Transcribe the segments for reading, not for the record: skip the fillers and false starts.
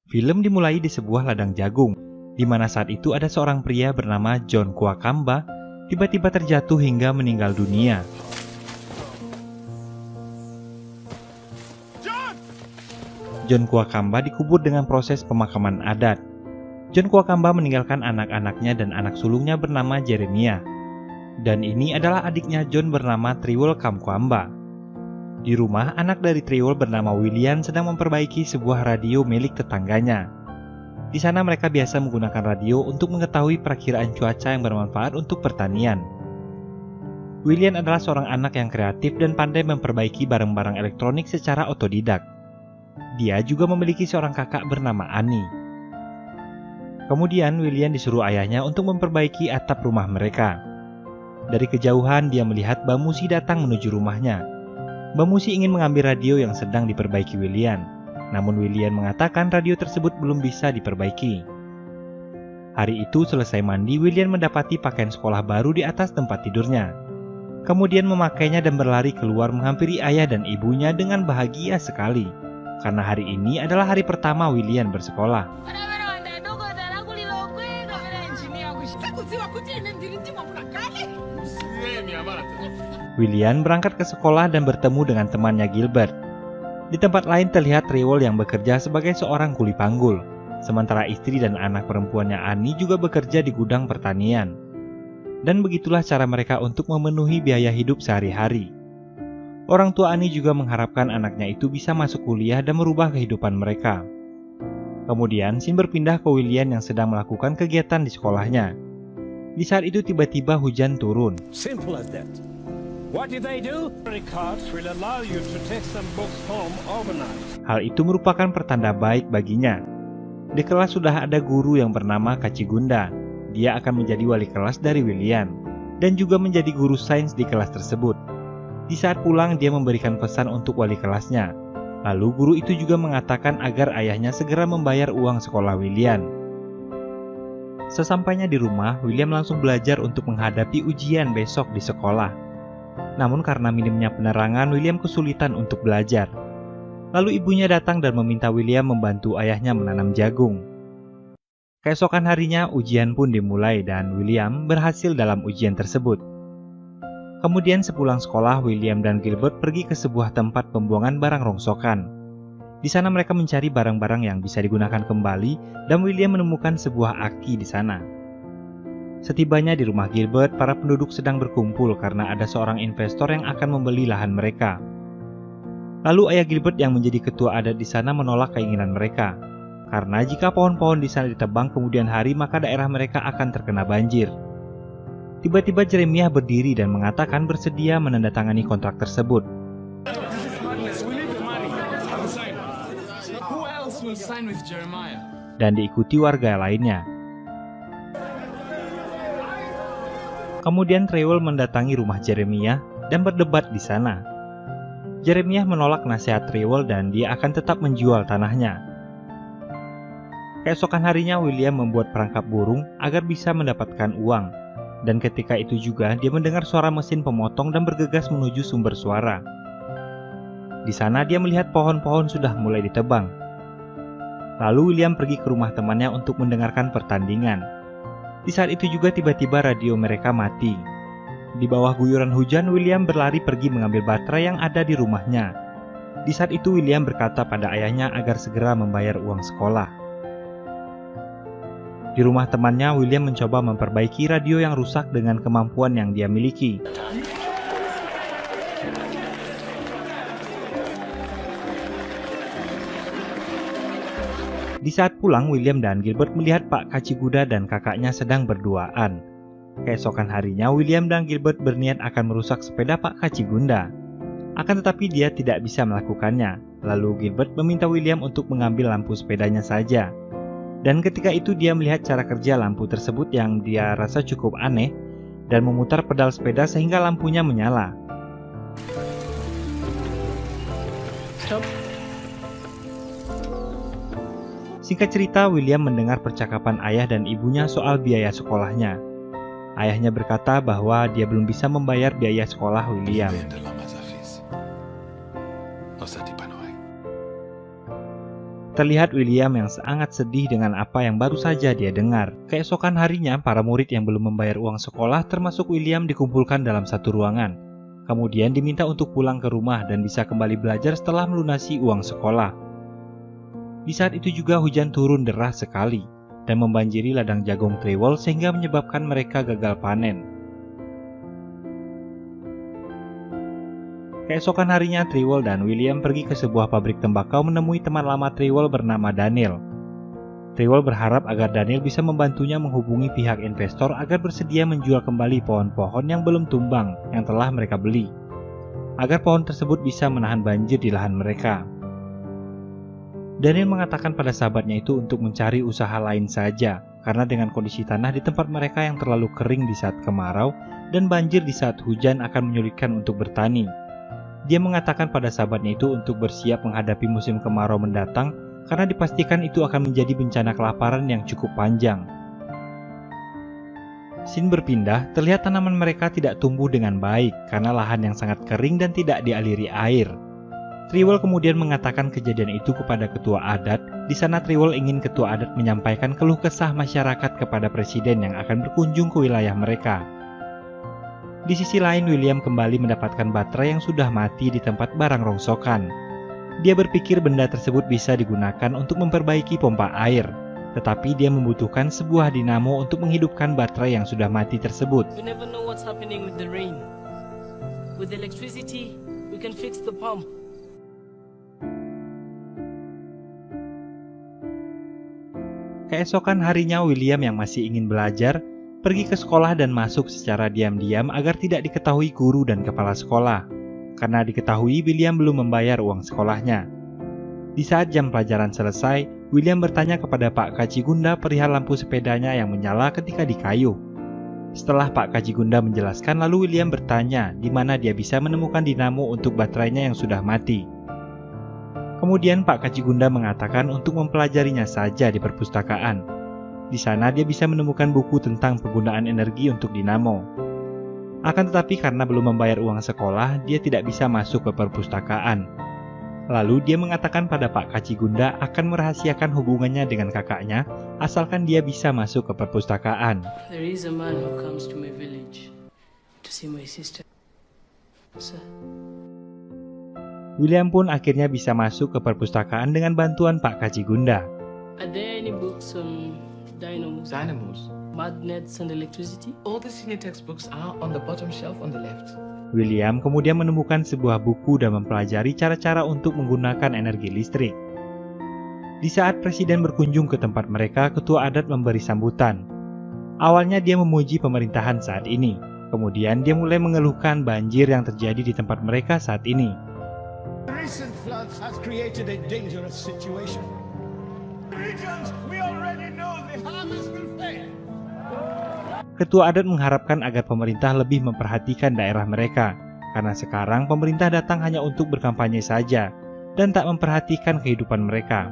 Film dimulai di sebuah ladang jagung, di mana saat itu ada seorang pria bernama John Kwakamba tiba-tiba terjatuh hingga meninggal dunia. John Kwakamba dikubur dengan proses pemakaman adat. John Kwakamba meninggalkan anak-anaknya dan anak sulungnya bernama Jeremiah. Dan ini adalah adiknya John bernama Trewell Kamkwamba. Di rumah, anak dari Trewell bernama William sedang memperbaiki sebuah radio milik tetangganya. Di sana mereka biasa menggunakan radio untuk mengetahui perakiraan cuaca yang bermanfaat untuk pertanian. William adalah seorang anak yang kreatif dan pandai memperbaiki barang-barang elektronik secara otodidak. Dia juga memiliki seorang kakak bernama Annie. Kemudian William disuruh ayahnya untuk memperbaiki atap rumah mereka. Dari kejauhan dia melihat Mbak Musi datang menuju rumahnya. Mbak Musi ingin mengambil radio yang sedang diperbaiki William. Namun William mengatakan radio tersebut belum bisa diperbaiki. Hari itu selesai mandi, William mendapati pakaian sekolah baru di atas tempat tidurnya. Kemudian memakainya dan berlari keluar menghampiri ayah dan ibunya dengan bahagia sekali. Karena hari ini adalah hari pertama William bersekolah. William berangkat ke sekolah dan bertemu dengan temannya Gilbert. Di tempat lain terlihat Trewell yang bekerja sebagai seorang kuli panggul, sementara istri dan anak perempuannya Annie juga bekerja di gudang pertanian. Dan begitulah cara mereka untuk memenuhi biaya hidup sehari-hari. Orang tua Annie juga mengharapkan anaknya itu bisa masuk kuliah dan merubah kehidupan mereka. Kemudian scene berpindah ke William yang sedang melakukan kegiatan di sekolahnya. Di saat itu tiba-tiba hujan turun. Simple as that. What did they do? The cards will allow you to take some books home overnight. Hal itu merupakan pertanda baik baginya. Di kelas sudah ada guru yang bernama Kachigunda. Dia akan menjadi wali kelas dari William dan juga menjadi guru sains di kelas tersebut. Di saat pulang dia memberikan pesan untuk wali kelasnya. Lalu guru itu juga mengatakan agar ayahnya segera membayar uang sekolah William. Sesampainya di rumah, William langsung belajar untuk menghadapi ujian besok di sekolah. Namun karena minimnya penerangan, William kesulitan untuk belajar. Lalu ibunya datang dan meminta William membantu ayahnya menanam jagung. Keesokan harinya, ujian pun dimulai dan William berhasil dalam ujian tersebut. Kemudian sepulang sekolah, William dan Gilbert pergi ke sebuah tempat pembuangan barang rongsokan. Di sana mereka mencari barang-barang yang bisa digunakan kembali dan William menemukan sebuah aki di sana. Setibanya di rumah Gilbert, para penduduk sedang berkumpul karena ada seorang investor yang akan membeli lahan mereka. Lalu ayah Gilbert yang menjadi ketua adat di sana menolak keinginan mereka. Karena jika pohon-pohon di sana ditebang kemudian hari, maka daerah mereka akan terkena banjir. Tiba-tiba Jeremiah berdiri dan mengatakan bersedia menandatangani kontrak tersebut. Dan diikuti warga lainnya. Kemudian Trewell mendatangi rumah Jeremiah dan berdebat di sana. Jeremiah menolak nasihat Trewell dan dia akan tetap menjual tanahnya. Keesokan harinya William membuat perangkap burung agar bisa mendapatkan uang. Dan ketika itu juga dia mendengar suara mesin pemotong dan bergegas menuju sumber suara. Di sana dia melihat pohon-pohon sudah mulai ditebang. Lalu William pergi ke rumah temannya untuk mendengarkan pertandingan. Di saat itu juga tiba-tiba radio mereka mati. Di bawah guyuran hujan, William berlari pergi mengambil baterai yang ada di rumahnya. Di saat itu William berkata pada ayahnya agar segera membayar uang sekolah. Di rumah temannya, William mencoba memperbaiki radio yang rusak dengan kemampuan yang dia miliki. Di saat pulang, William dan Gilbert melihat Pak Kachiguda dan kakaknya sedang berduaan. Keesokan harinya, William dan Gilbert berniat akan merusak sepeda Pak Kachigunda. Akan tetapi dia tidak bisa melakukannya. Lalu Gilbert meminta William untuk mengambil lampu sepedanya saja. Dan ketika itu dia melihat cara kerja lampu tersebut yang dia rasa cukup aneh dan memutar pedal sepeda sehingga lampunya menyala. Stop. Singkat cerita, William mendengar percakapan ayah dan ibunya soal biaya sekolahnya. Ayahnya berkata bahwa dia belum bisa membayar biaya sekolah William. Terlihat William yang sangat sedih dengan apa yang baru saja dia dengar. Keesokan harinya, para murid yang belum membayar uang sekolah termasuk William dikumpulkan dalam satu ruangan. Kemudian diminta untuk pulang ke rumah dan bisa kembali belajar setelah melunasi uang sekolah. Di saat itu juga hujan turun deras sekali dan membanjiri ladang jagung Trewell sehingga menyebabkan mereka gagal panen. Keesokan harinya, Trewell dan William pergi ke sebuah pabrik tembakau menemui teman lama Trewell bernama Daniel. Trewell berharap agar Daniel bisa membantunya menghubungi pihak investor agar bersedia menjual kembali pohon-pohon yang belum tumbang yang telah mereka beli, agar pohon tersebut bisa menahan banjir di lahan mereka. Daniel mengatakan pada sahabatnya itu untuk mencari usaha lain saja, karena dengan kondisi tanah di tempat mereka yang terlalu kering di saat kemarau dan banjir di saat hujan akan menyulitkan untuk bertani. Dia mengatakan pada sahabatnya itu untuk bersiap menghadapi musim kemarau mendatang karena dipastikan itu akan menjadi bencana kelaparan yang cukup panjang. Scene berpindah, terlihat tanaman mereka tidak tumbuh dengan baik karena lahan yang sangat kering dan tidak dialiri air. Trewell kemudian mengatakan kejadian itu kepada ketua adat. Di sana Trewell ingin ketua adat menyampaikan keluh kesah masyarakat kepada presiden yang akan berkunjung ke wilayah mereka. Di sisi lain, William kembali mendapatkan baterai yang sudah mati di tempat barang rongsokan. Dia berpikir benda tersebut bisa digunakan untuk memperbaiki pompa air, tetapi dia membutuhkan sebuah dinamo untuk menghidupkan baterai yang sudah mati tersebut. We never know what's happening with the rain. With electricity, we can fix the pump. Keesokan harinya, William yang masih ingin belajar pergi ke sekolah dan masuk secara diam-diam agar tidak diketahui guru dan kepala sekolah, karena diketahui William belum membayar uang sekolahnya. Di saat jam pelajaran selesai, William bertanya kepada Pak Kacigunda perihal lampu sepedanya yang menyala ketika dikayuh. Setelah Pak Kacigunda menjelaskan, lalu William bertanya di mana dia bisa menemukan dinamo untuk baterainya yang sudah mati. Kemudian Pak Kacigunda mengatakan untuk mempelajarinya saja di perpustakaan. Di sana dia bisa menemukan buku tentang penggunaan energi untuk dinamo. Akan tetapi karena belum membayar uang sekolah, dia tidak bisa masuk ke perpustakaan. Lalu dia mengatakan pada Pak Kacigunda akan merahasiakan hubungannya dengan kakaknya, asalkan dia bisa masuk ke perpustakaan. There is a man who comes to my village to see my sister. Sir. William pun akhirnya bisa masuk ke perpustakaan dengan bantuan Pak Kacigunda. Are there any books on dynamos, magnets and electricity? All the senior textbooks are on the bottom shelf on the left. William kemudian menemukan sebuah buku dan mempelajari cara-cara untuk menggunakan energi listrik. Di saat presiden berkunjung ke tempat mereka, ketua adat memberi sambutan. Awalnya dia memuji pemerintahan saat ini. Kemudian dia mulai mengeluhkan banjir yang terjadi di tempat mereka saat ini. Recent floods has created a dangerous situation. Regions, we already know the harvest will fail. Ketua adat mengharapkan agar pemerintah lebih memperhatikan daerah mereka, karena sekarang pemerintah datang hanya untuk berkampanye saja dan tak memperhatikan kehidupan mereka.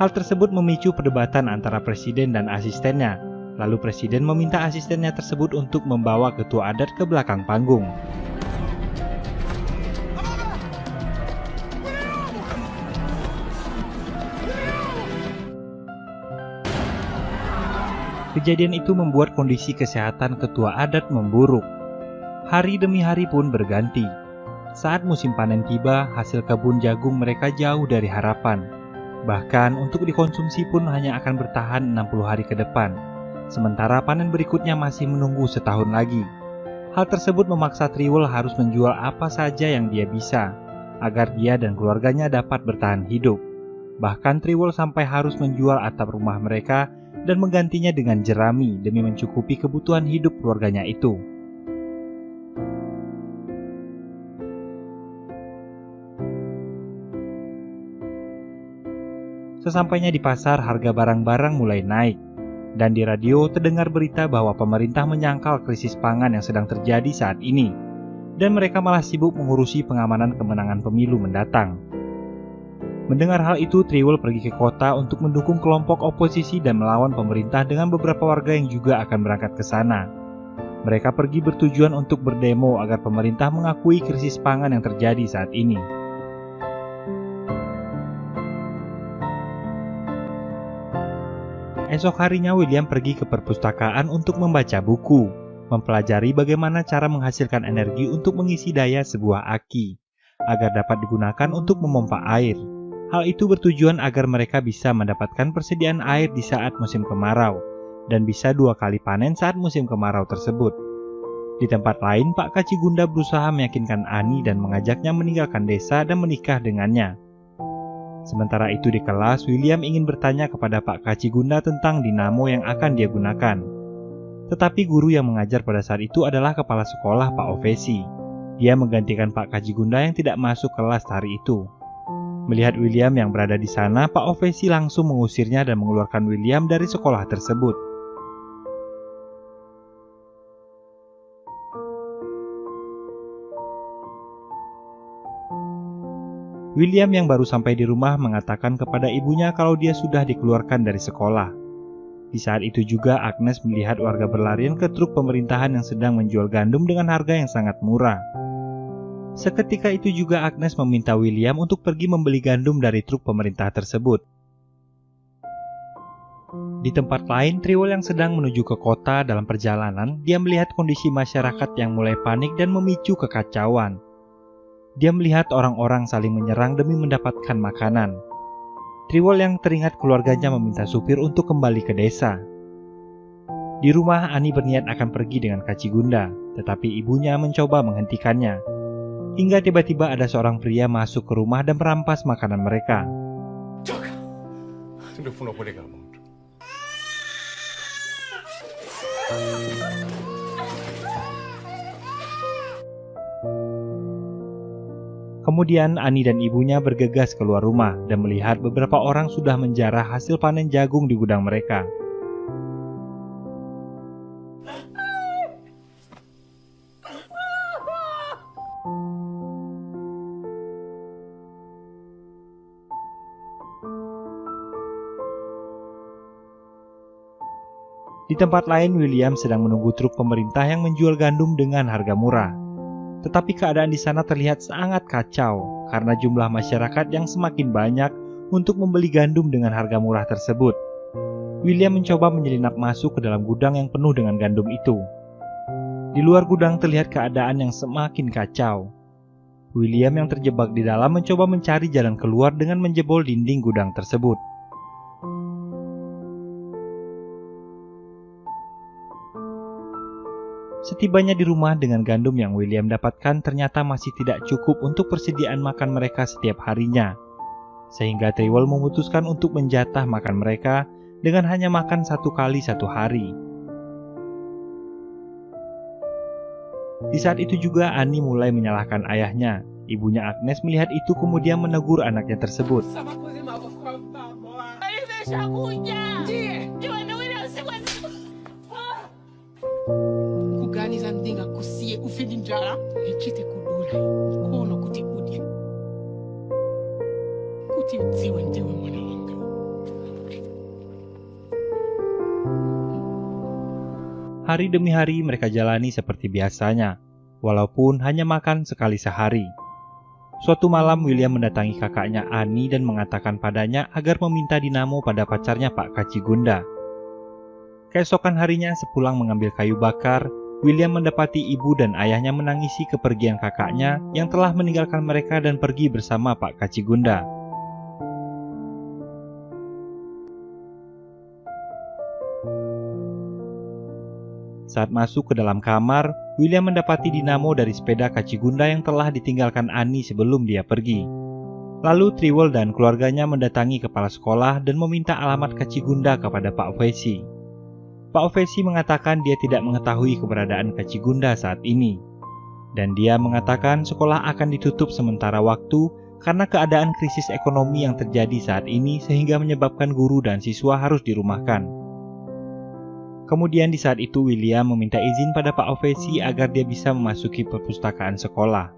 Hal tersebut memicu perdebatan antara presiden dan asistennya. Lalu presiden meminta asistennya tersebut untuk membawa ketua adat ke belakang panggung. Kejadian itu membuat kondisi kesehatan ketua adat memburuk. Hari demi hari pun berganti. Saat musim panen tiba, hasil kebun jagung mereka jauh dari harapan. Bahkan untuk dikonsumsi pun hanya akan bertahan 60 hari ke depan. Sementara panen berikutnya masih menunggu setahun lagi. Hal tersebut memaksa Trewell harus menjual apa saja yang dia bisa, agar dia dan keluarganya dapat bertahan hidup. Bahkan Trewell sampai harus menjual atap rumah mereka dan menggantinya dengan jerami demi mencukupi kebutuhan hidup keluarganya itu. Sesampainya di pasar, harga barang-barang mulai naik, dan di radio terdengar berita bahwa pemerintah menyangkal krisis pangan yang sedang terjadi saat ini, dan mereka malah sibuk mengurusi pengamanan kemenangan pemilu mendatang. Mendengar hal itu, Trewell pergi ke kota untuk mendukung kelompok oposisi dan melawan pemerintah dengan beberapa warga yang juga akan berangkat ke sana. Mereka pergi bertujuan untuk berdemo agar pemerintah mengakui krisis pangan yang terjadi saat ini. Esok harinya William pergi ke perpustakaan untuk membaca buku, mempelajari bagaimana cara menghasilkan energi untuk mengisi daya sebuah aki, agar dapat digunakan untuk memompa air. Hal itu bertujuan agar mereka bisa mendapatkan persediaan air di saat musim kemarau, dan bisa 2 kali panen saat musim kemarau tersebut. Di tempat lain, Pak Kacigunda berusaha meyakinkan Ani dan mengajaknya meninggalkan desa dan menikah dengannya. Sementara itu di kelas, William ingin bertanya kepada Pak Kacigunda tentang dinamo yang akan dia gunakan. Tetapi guru yang mengajar pada saat itu adalah kepala sekolah Pak Ovesi. Dia menggantikan Pak Kacigunda yang tidak masuk kelas hari itu. Melihat William yang berada di sana, Pak Ovesi langsung mengusirnya dan mengeluarkan William dari sekolah tersebut. William yang baru sampai di rumah mengatakan kepada ibunya kalau dia sudah dikeluarkan dari sekolah. Di saat itu juga Agnes melihat warga berlarian ke truk pemerintahan yang sedang menjual gandum dengan harga yang sangat murah. Seketika itu juga Agnes meminta William untuk pergi membeli gandum dari truk pemerintah tersebut. Di tempat lain, Triwol yang sedang menuju ke kota dalam perjalanan, dia melihat kondisi masyarakat yang mulai panik dan memicu kekacauan. Dia melihat orang-orang saling menyerang demi mendapatkan makanan. Triwol yang teringat keluarganya meminta supir untuk kembali ke desa. Di rumah, Ani berniat akan pergi dengan Kacigunda, tetapi ibunya mencoba menghentikannya. Hingga tiba-tiba ada seorang pria masuk ke rumah dan merampas makanan mereka. Kemudian Ani dan ibunya bergegas keluar rumah dan melihat beberapa orang sudah menjarah hasil panen jagung di gudang mereka. Di tempat lain, William sedang menunggu truk pemerintah yang menjual gandum dengan harga murah. Tetapi keadaan di sana terlihat sangat kacau karena jumlah masyarakat yang semakin banyak untuk membeli gandum dengan harga murah tersebut. William mencoba menyelinap masuk ke dalam gudang yang penuh dengan gandum itu. Di luar gudang terlihat keadaan yang semakin kacau. William yang terjebak di dalam mencoba mencari jalan keluar dengan menjebol dinding gudang tersebut. Setibanya di rumah, dengan gandum yang William dapatkan ternyata masih tidak cukup untuk persediaan makan mereka setiap harinya. Sehingga Triwol memutuskan untuk menjatah makan mereka dengan hanya makan 1 kali 1 hari. Di saat itu juga Ani mulai menyalahkan ayahnya. Ibunya Agnes melihat itu kemudian menegur anaknya tersebut. Hari demi hari mereka jalani seperti biasanya, walaupun hanya makan sekali sehari. Suatu malam William mendatangi kakaknya Ani dan mengatakan padanya agar meminta dinamo pada pacarnya Pak Kacigunda. Keesokan harinya sepulang mengambil kayu bakar, William mendapati ibu dan ayahnya menangisi kepergian kakaknya yang telah meninggalkan mereka dan pergi bersama Pak Kacigunda. Saat masuk ke dalam kamar, William mendapati dinamo dari sepeda Kacigunda yang telah ditinggalkan Ani sebelum dia pergi. Lalu Triwol dan keluarganya mendatangi kepala sekolah dan meminta alamat Kacigunda kepada Pak Ovesi. Pak Ovesi mengatakan dia tidak mengetahui keberadaan Kacigunda saat ini. Dan dia mengatakan sekolah akan ditutup sementara waktu karena keadaan krisis ekonomi yang terjadi saat ini sehingga menyebabkan guru dan siswa harus dirumahkan. Kemudian di saat itu William meminta izin pada Pak Ovesi agar dia bisa memasuki perpustakaan sekolah.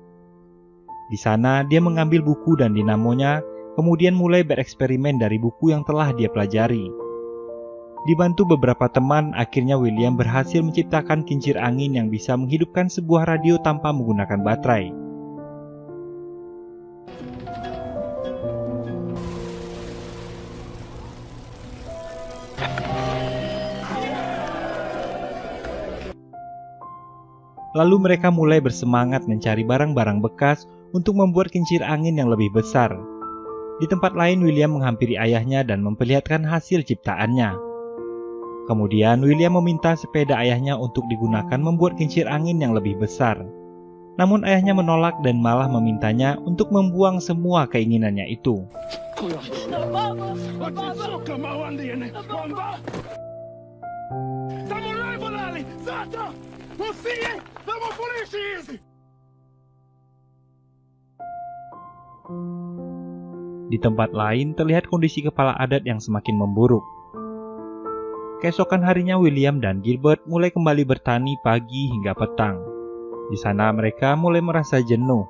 Di sana dia mengambil buku dan dinamonya, kemudian mulai bereksperimen dari buku yang telah dia pelajari. Dibantu beberapa teman, akhirnya William berhasil menciptakan kincir angin yang bisa menghidupkan sebuah radio tanpa menggunakan baterai. Lalu mereka mulai bersemangat mencari barang-barang bekas untuk membuat kincir angin yang lebih besar. Di tempat lain, William menghampiri ayahnya dan memperlihatkan hasil ciptaannya. Kemudian William meminta sepeda ayahnya untuk digunakan membuat kincir angin yang lebih besar. Namun ayahnya menolak dan malah memintanya untuk membuang semua keinginannya itu. Di tempat lain terlihat kondisi kepala adat yang semakin memburuk. Keesokan harinya William dan Gilbert mulai kembali bertani pagi hingga petang. Di sana mereka mulai merasa jenuh.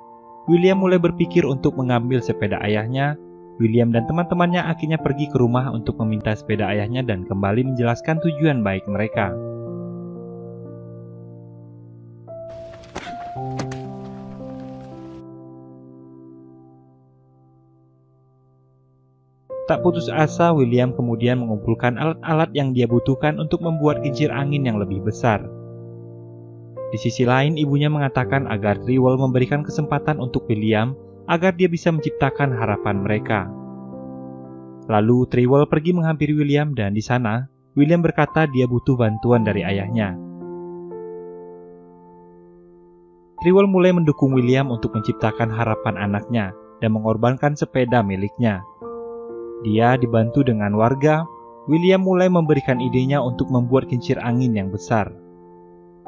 William mulai berpikir untuk mengambil sepeda ayahnya. William dan teman-temannya akhirnya pergi ke rumah untuk meminta sepeda ayahnya dan kembali menjelaskan tujuan baik mereka. Tak putus asa, William kemudian mengumpulkan alat-alat yang dia butuhkan untuk membuat kincir angin yang lebih besar. Di sisi lain, ibunya mengatakan agar Trewell memberikan kesempatan untuk William agar dia bisa menciptakan harapan mereka. Lalu Trewell pergi menghampiri William dan di sana, William berkata dia butuh bantuan dari ayahnya. Trewell mulai mendukung William untuk menciptakan harapan anaknya dan mengorbankan sepeda miliknya. Dia dibantu dengan warga. William mulai memberikan idenya untuk membuat kincir angin yang besar.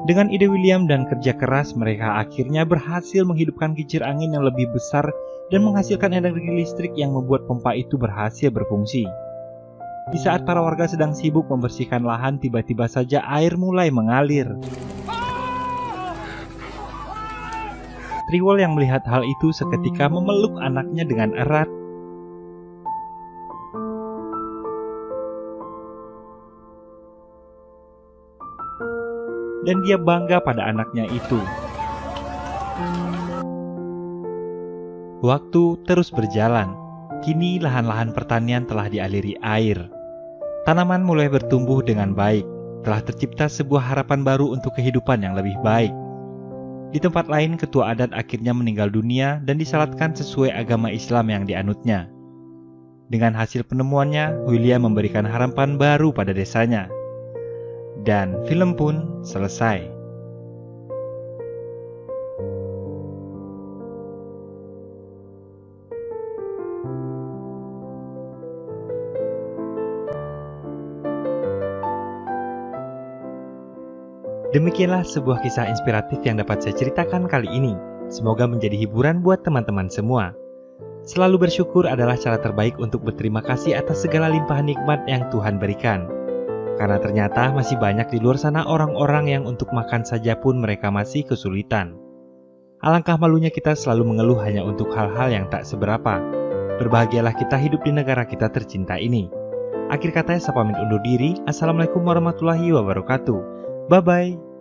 Dengan ide William dan kerja keras, mereka akhirnya berhasil menghidupkan kincir angin yang lebih besar dan menghasilkan energi listrik yang membuat pompa itu berhasil berfungsi. Di saat para warga sedang sibuk membersihkan lahan, tiba-tiba saja air mulai mengalir. Trewell yang melihat hal itu seketika memeluk anaknya dengan erat. Dan dia bangga pada anaknya itu. Waktu terus berjalan. Kini lahan-lahan pertanian telah dialiri air. Tanaman mulai bertumbuh dengan baik. Telah tercipta sebuah harapan baru untuk kehidupan yang lebih baik. Di tempat lain, ketua adat akhirnya meninggal dunia dan disalatkan sesuai agama Islam yang dianutnya. Dengan hasil penemuannya, William memberikan harapan baru pada desanya. Dan film pun selesai. Demikianlah sebuah kisah inspiratif yang dapat saya ceritakan kali ini. Semoga menjadi hiburan buat teman-teman semua. Selalu bersyukur adalah cara terbaik untuk berterima kasih atas segala limpahan nikmat yang Tuhan berikan. Karena ternyata masih banyak di luar sana orang-orang yang untuk makan saja pun mereka masih kesulitan. Alangkah malunya kita selalu mengeluh hanya untuk hal-hal yang tak seberapa. Berbahagialah kita hidup di negara kita tercinta ini. Akhir katanya saya pamit undur diri. Assalamualaikum warahmatullahi wabarakatuh. Bye-bye.